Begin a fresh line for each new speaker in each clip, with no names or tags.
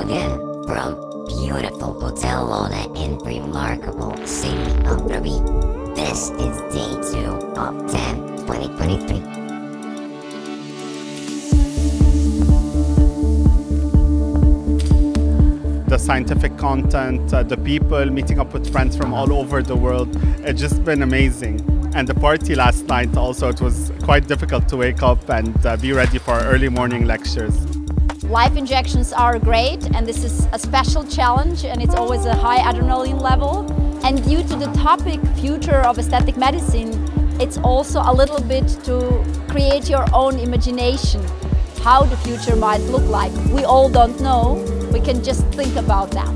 again from beautiful Hotel Lona in remarkable city of Rovinj. This is day 2 of Tamc 2023.
The scientific content, the people meeting up with friends from all over the world, it's just been amazing. And the party last night also, it was quite difficult to wake up and be ready for our early morning lectures.
Live injections are great, and this is a special challenge, and it's always a high adrenaline level. And due to the topic future of aesthetic medicine, it's also a little bit to create your own imagination, how the future might look like. We all don't know, we can just think about that.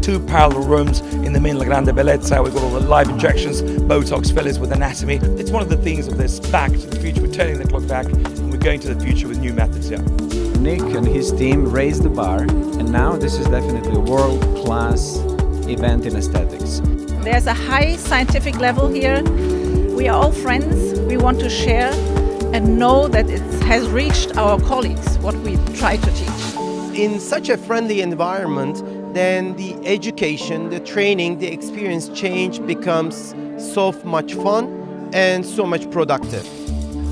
2 parallel rooms in the main La Grande Bellezza. We've got all the live injections, Botox fillers with anatomy. It's one of the themes of this, back to the future. We're turning the clock back and we're going to the future with new methods here.
Nick and his team raised the bar, and now this is definitely a world-class event in aesthetics.
There's a high scientific level here. We are all friends. We want to share and know that it has reached our colleagues what we try to teach.
In such a friendly environment, then the education, the training, the experience change becomes so much fun and so much productive.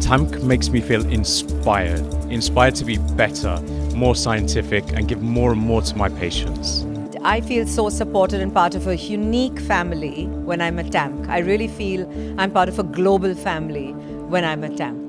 Tamc makes me feel inspired to be better, more scientific, and give more and more to my patients.
I feel so supported and part of a unique family when I'm at Tamc. I really feel I'm part of a global family when I'm at Tamc.